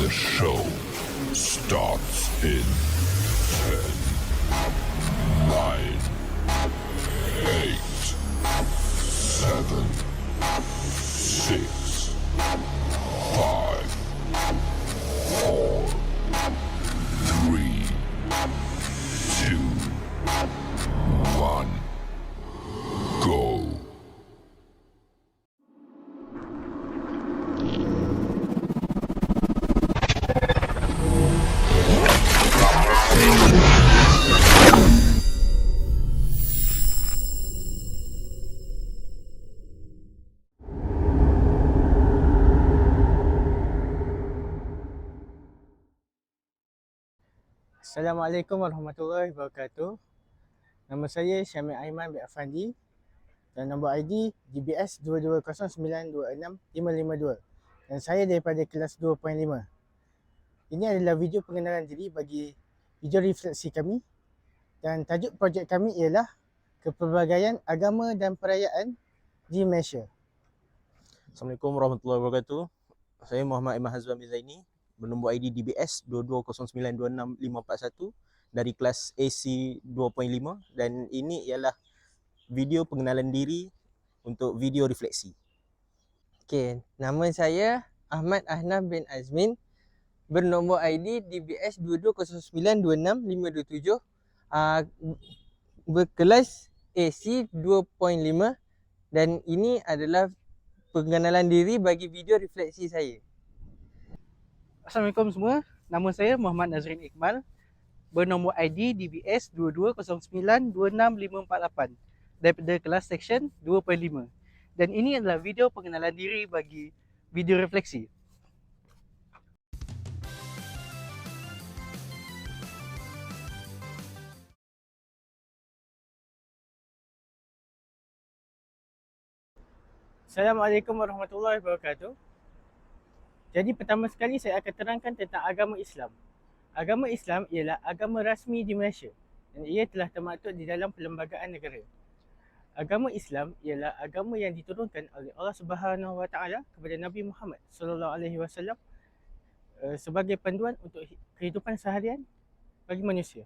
The show starts in 10, 9, 8, 7, 6, 5, 4, 3, 2, 1, go. Assalamualaikum warahmatullahi wabarakatuh. Nama saya Syamil Aiman bin Afandi dan nombor ID DBS 2209265552 dan saya daripada kelas 2.5. Ini adalah video pengenalan diri bagi video refleksi kami dan tajuk projek kami ialah Kepelbagaian Agama dan Perayaan di Malaysia. Assalamualaikum warahmatullahi wabarakatuh. Saya Muhammad Iman Hazwan bin Zaini bernombor ID DBS 2209265541 dari kelas AC 2.5 dan ini ialah video pengenalan diri untuk video refleksi. Okey, nama saya Ahmad Ahnaf bin Azmin bernombor ID DBS 2209265527 berkelas AC 2.5 dan ini adalah pengenalan diri bagi video refleksi saya. Assalamualaikum semua, nama saya Muhammad Nazrin Iqmal bernombor ID DBS 2209265548 daripada kelas section 2.5 dan ini adalah video pengenalan diri bagi video refleksi. Assalamualaikum warahmatullahi wabarakatuh. Jadi pertama sekali saya akan terangkan tentang agama Islam. Agama Islam ialah agama rasmi di Malaysia dan ia telah termaktub di dalam Perlembagaan Negara. Agama Islam ialah agama yang diturunkan oleh Allah Subhanahu Wa Taala kepada Nabi Muhammad sallallahu alaihi wasallam sebagai panduan untuk kehidupan seharian bagi manusia.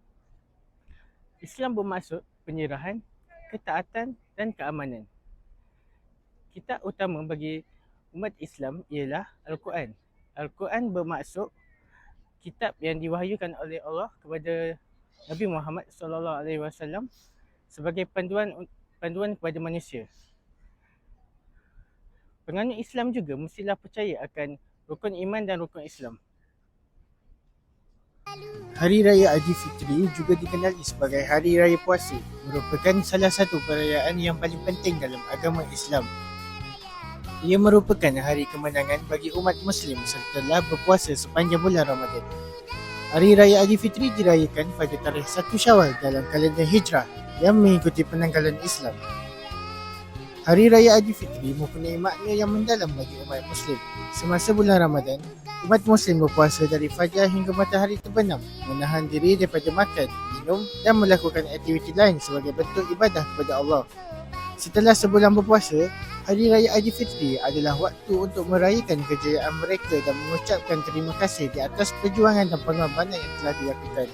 Islam bermaksud penyerahan, ketaatan dan keamanan. Kitab utama bagi umat Islam ialah Al-Quran. Al-Quran bermaksud kitab yang diwahyukan oleh Allah kepada Nabi Muhammad sallallahu alaihi wasallam sebagai panduan kepada manusia. Penganut Islam juga mestilah percaya akan rukun iman dan rukun Islam. Hari Raya Aidilfitri juga dikenali sebagai Hari Raya Puasa, merupakan salah satu perayaan yang paling penting dalam agama Islam. Ia merupakan hari kemenangan bagi umat Muslim setelah berpuasa sepanjang bulan Ramadan. Hari Raya Aidilfitri dirayakan pada tarikh 1 Syawal dalam kalender Hijrah yang mengikuti penanggalan Islam. Hari Raya Aidilfitri mempunyai makna yang mendalam bagi umat Muslim. Semasa bulan Ramadan, umat Muslim berpuasa dari fajar hingga matahari terbenam, menahan diri daripada makan, minum dan melakukan aktiviti lain sebagai bentuk ibadah kepada Allah. Setelah sebulan berpuasa, Hari Raya Aidilfitri adalah waktu untuk merayakan kejayaan mereka dan mengucapkan terima kasih di atas perjuangan dan pengorbanan yang telah dilakukan.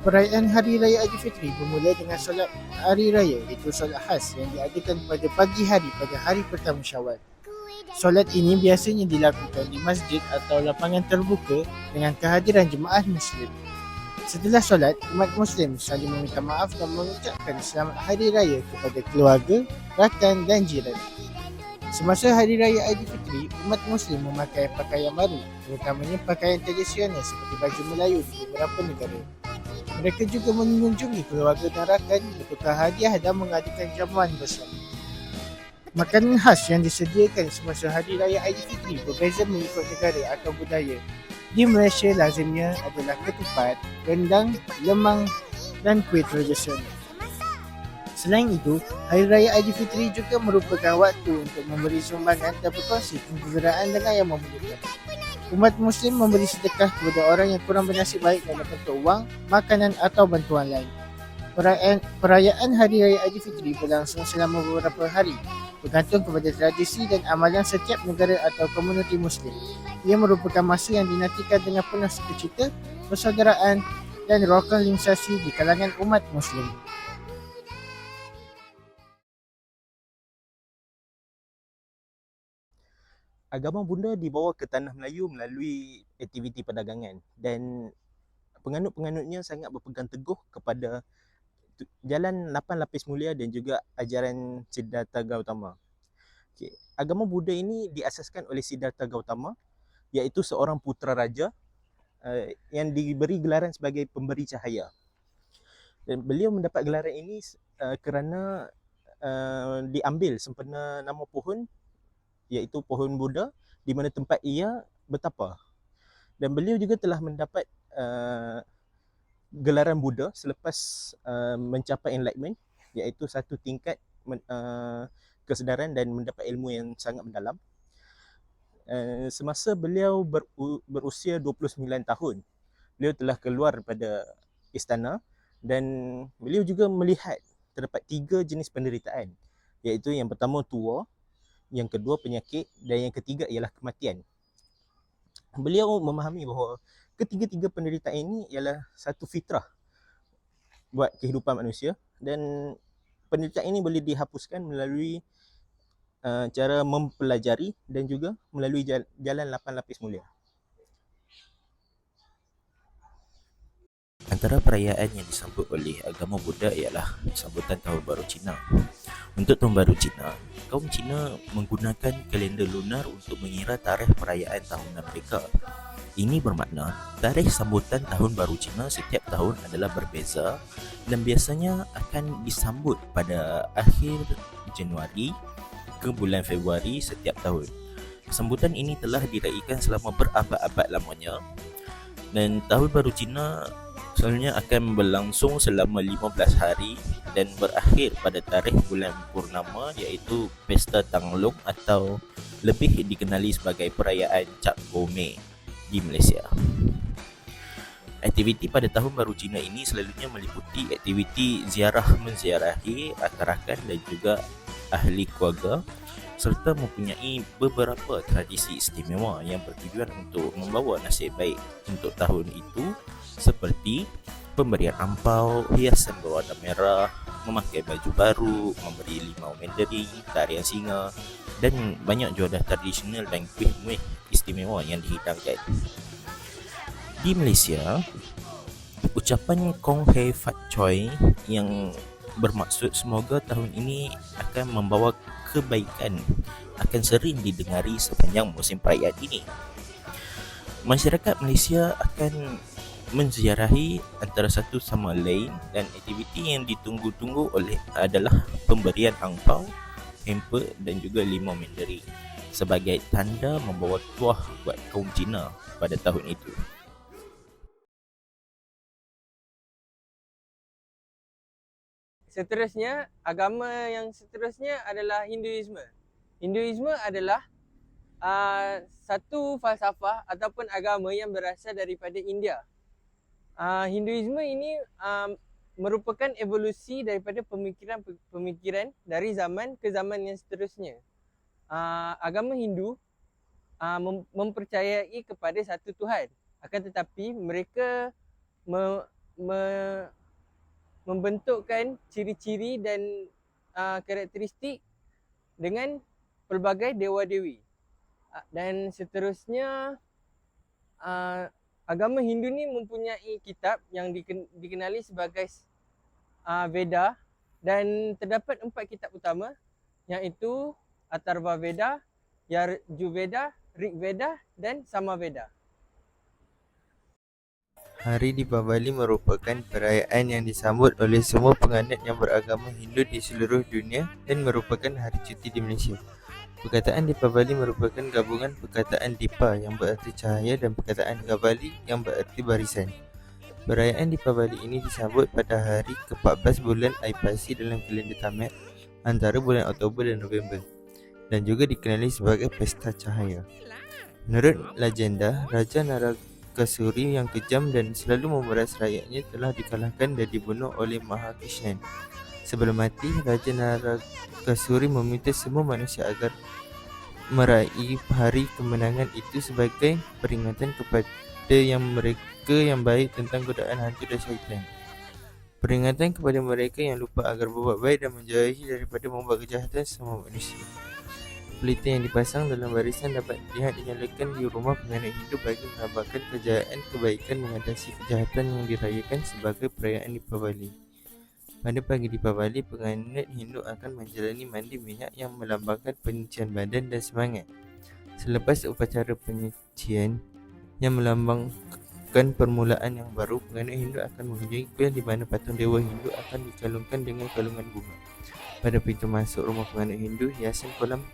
Perayaan Hari Raya Aidilfitri bermula dengan solat Hari Raya, iaitu solat khas yang diadakan pada pagi hari pada hari pertama Syawal. Solat ini biasanya dilakukan di masjid atau lapangan terbuka dengan kehadiran jemaah Muslim. Setelah solat, umat Muslim saling meminta maaf dan mengucapkan selamat Hari Raya kepada keluarga, rakan dan jiran. Semasa Hari Raya Aidilfitri, umat Muslim memakai pakaian baru, terutamanya pakaian tradisional seperti baju Melayu di beberapa negara. Mereka juga mengunjungi keluarga dan rakan, bertukar hadiah dan mengadakan jamuan bersama. Makanan khas yang disediakan semasa Hari Raya Aidilfitri berbeza mengikut negara atau budaya. Di Malaysia lazimnya adalah ketupat, rendang, lemang dan kuih tradisional. Selain itu, Hari Raya Aidilfitri juga merupakan waktu untuk memberi sumbangan dan berkongsi kegembiraan dengan yang memerlukan. Umat Muslim memberi sedekah kepada orang yang kurang bernasib baik dalam bentuk wang, makanan atau bantuan lain. Perayaan Hari Raya Aidilfitri berlangsung selama beberapa hari. bergantung kepada tradisi dan amalan setiap negara atau komuniti Muslim. Ia merupakan masa yang dinantikan dengan penuh sukacita, persaudaraan dan rokalisasi di kalangan umat Muslim. Agama Buddha dibawa ke tanah Melayu melalui aktiviti perdagangan dan penganut-penganutnya sangat berpegang teguh kepada jalan 8 lapis mulia dan juga ajaran Siddhartha Gautama. Okay. Agama Buddha ini diasaskan oleh Siddhartha Gautama, iaitu seorang putera raja yang diberi gelaran sebagai pemberi cahaya. Dan beliau mendapat gelaran ini kerana diambil sempena nama pohon, iaitu pohon Buddha, di mana tempat ia bertapa. Dan beliau juga telah mendapat gelaran Buddha selepas mencapai enlightenment, iaitu satu tingkat kesedaran dan mendapat ilmu yang sangat mendalam. Semasa beliau berusia 29 tahun, beliau telah keluar daripada istana dan beliau juga melihat terdapat 3 jenis penderitaan, iaitu yang pertama tua, yang kedua penyakit dan yang ketiga ialah kematian. Beliau memahami bahawa ketiga-tiga penderitaan ini ialah satu fitrah buat kehidupan manusia dan penderitaan ini boleh dihapuskan melalui cara mempelajari dan juga melalui jalan 8 lapis mulia. Antara perayaan yang disambut oleh agama Buddha ialah sambutan Tahun Baru Cina. Untuk Tahun Baru Cina, kaum Cina menggunakan kalender lunar untuk mengira tarikh perayaan tahunan mereka. Ini bermakna tarikh sambutan Tahun Baru Cina setiap tahun adalah berbeza dan biasanya akan disambut pada akhir Januari ke bulan Februari setiap tahun. Sambutan ini telah diraikan selama berabad-abad lamanya dan Tahun Baru Cina selalunya akan berlangsung selama 15 hari dan berakhir pada tarikh bulan purnama, iaitu Pesta Tanglong atau lebih dikenali sebagai perayaan Cap Gome di Malaysia. Aktiviti pada Tahun Baru Cina ini selalunya meliputi aktiviti ziarah menziarahi rakan-rakan dan juga ahli keluarga serta mempunyai beberapa tradisi istimewa yang bertujuan untuk membawa nasib baik untuk tahun itu, seperti pemberian ampau, hiasan berwarna merah, memakai baju baru, memberi limau mandarin, tarian singa dan banyak juadah tradisional dan kuih-muih istimewa yang dihidangkan. Di Malaysia, ucapan Kong Hei Fat Choi yang bermaksud semoga tahun ini akan membawa kebaikan akan sering didengari sepanjang musim perayaan ini. Masyarakat Malaysia akan menziarahi antara satu sama lain dan aktiviti yang ditunggu-tunggu oleh adalah pemberian angpau, hamper dan juga limau mandarin sebagai tanda membawa tuah buat kaum Cina pada tahun itu. Seterusnya, agama yang seterusnya adalah Hinduisme. Hinduisme adalah satu falsafah ataupun agama yang berasal daripada India. Hinduisme ini merupakan evolusi daripada pemikiran dari zaman ke zaman yang seterusnya. Agama Hindu mempercayai kepada satu Tuhan, akan tetapi mereka membentukkan ciri-ciri dan karakteristik dengan pelbagai dewa-dewi. Dan seterusnya, agama Hindu ni mempunyai kitab yang dikenali sebagai Veda dan terdapat 4 kitab utama, iaitu Atharva Veda, Yajurveda, Rig Veda dan Samaveda. Hari Deepavali merupakan perayaan yang disambut oleh semua penganut yang beragama Hindu di seluruh dunia dan merupakan hari cuti di Malaysia. Perkataan Deepavali merupakan gabungan perkataan Deepa yang berarti cahaya dan perkataan Gavali yang berarti barisan. Perayaan Deepavali ini disambut pada hari ke-14 bulan Aipasi dalam kalender Tamil antara bulan Oktober dan November dan juga dikenali sebagai Pesta Cahaya. Menurut legenda, Raja Narakasuri yang kejam dan selalu memeras rakyatnya telah dikalahkan dan dibunuh oleh Mahakrishnan Sebelum mati, Raja Narakasuri meminta semua manusia agar meraih hari kemenangan itu sebagai peringatan kepada mereka yang baik tentang godaan hantu dan syaitan. Peringatan kepada mereka yang lupa agar berbuat baik dan menjauhi daripada membuat kejahatan sama manusia. Pelita yang dipasang dalam barisan dapat dilihat dinyalakan di rumah penganut Hindu bagi melambangkan kejayaan kebaikan mengatasi kejahatan yang dirayakan sebagai perayaan Deepavali. Pada pagi Deepavali, penganut Hindu akan menjalani mandi minyak yang melambangkan penyucian badan dan semangat. Selepas upacara penyucian yang melambangkan permulaan yang baru, penganut Hindu akan mengunjungi kuil di mana patung dewa Hindu akan dikalungkan dengan kalungan bunga. Pada pintu masuk rumah penganut Hindu, hiasan kolam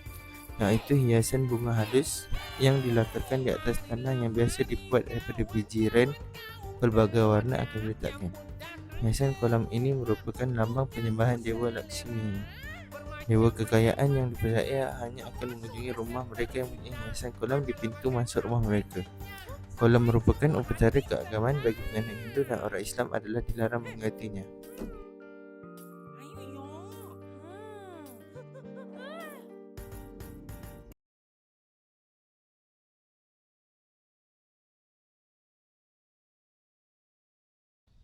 iaitu hiasan bunga halus yang dilakarkan di atas tanah yang biasa dibuat daripada biji ren berbagai warna akan diletakkan. Hiasan kolam ini merupakan lambang penyembahan Dewa Lakshmi, dewa kekayaan yang dipercaya hanya akan mengunjungi rumah mereka yang mempunyai hiasan kolam di pintu masuk rumah mereka. Kolam merupakan upacara keagamaan bagi penganut Hindu dan orang Islam adalah dilarang menggantinya.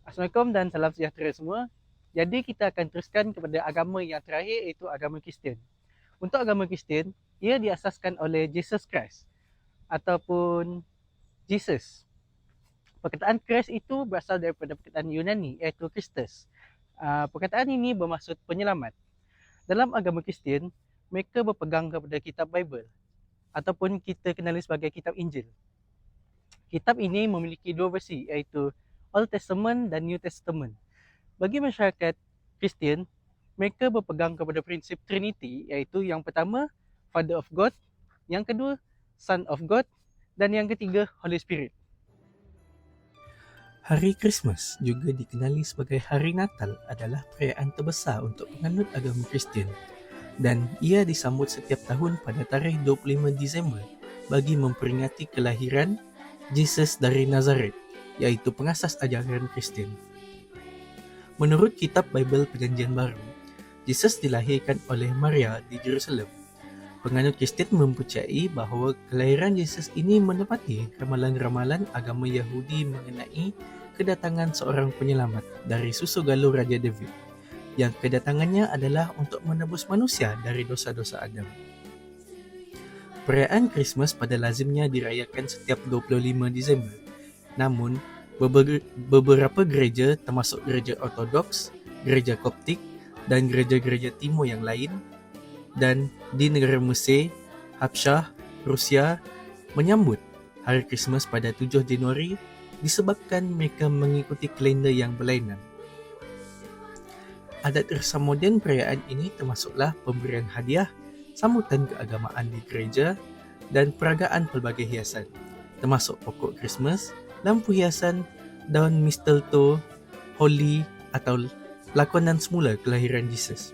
Assalamualaikum dan salam sejahtera semua. Jadi kita akan teruskan kepada agama yang terakhir, iaitu agama Kristian. Untuk agama Kristian, ia diasaskan oleh Jesus Christ ataupun Jesus. Perkataan Christ itu berasal daripada perkataan Yunani, iaitu Christus. Perkataan ini bermaksud penyelamat. Dalam agama Kristian, mereka berpegang kepada kitab Bible ataupun kita kenali sebagai kitab Injil. Kitab ini memiliki dua versi, iaitu Old Testament dan New Testament. Bagi masyarakat Kristian, mereka berpegang kepada prinsip Trinity, iaitu yang pertama, Father of God, yang kedua, Son of God, dan yang ketiga, Holy Spirit. Hari Christmas, juga dikenali sebagai Hari Natal, adalah perayaan terbesar untuk penganut agama Kristian, dan ia disambut setiap tahun pada tarikh 25 Disember bagi memperingati kelahiran Jesus dari Nazaret, iaitu pengasas ajaran Kristian. Menurut kitab Bible Perjanjian Baru, Jesus dilahirkan oleh Maria di Jerusalem. Penganut Kristian mempercayai bahawa kelahiran Yesus ini menepati ramalan-ramalan agama Yahudi mengenai kedatangan seorang penyelamat dari susu galur Raja David, yang kedatangannya adalah untuk menebus manusia dari dosa-dosa Adam. Perayaan Christmas pada lazimnya dirayakan setiap 25 Disember. Namun, beberapa gereja termasuk gereja Ortodoks, gereja Koptik, dan gereja-gereja Timur yang lain dan di negara Mesir, Habsyah, Rusia menyambut Hari Christmas pada 7 Januari disebabkan mereka mengikuti kalender yang berlainan. Adat resam moden perayaan ini termasuklah pemberian hadiah, sambutan keagamaan di gereja, dan peragaan pelbagai hiasan, termasuk pokok Christmas, lampu hiasan, daun mistletoe, holly atau lakonan semula kelahiran Jesus.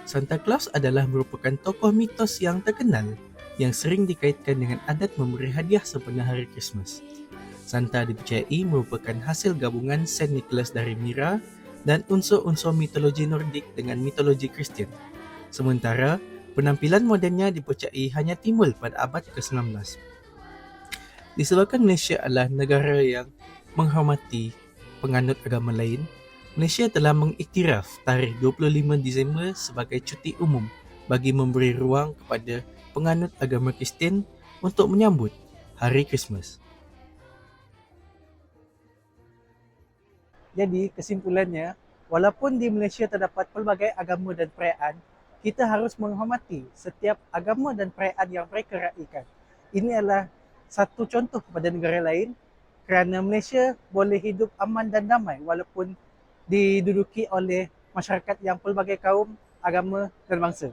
Santa Claus adalah merupakan tokoh mitos yang terkenal yang sering dikaitkan dengan adat memberi hadiah sempena Hari Christmas. Santa dipercayai merupakan hasil gabungan Saint Nicholas dari Mira dan unsur-unsur mitologi Nordik dengan mitologi Kristian. Sementara, penampilan modennya dipercayai hanya timbul pada abad ke-19. Disebabkan Malaysia adalah negara yang menghormati penganut agama lain, Malaysia telah mengiktiraf tarikh 25 Disember sebagai cuti umum bagi memberi ruang kepada penganut agama Kristian untuk menyambut Hari Christmas. Jadi kesimpulannya, walaupun di Malaysia terdapat pelbagai agama dan perayaan, kita harus menghormati setiap agama dan perayaan yang mereka raikan. Ini adalah satu contoh kepada negara lain kerana Malaysia boleh hidup aman dan damai walaupun diduduki oleh masyarakat yang pelbagai kaum, agama dan bangsa.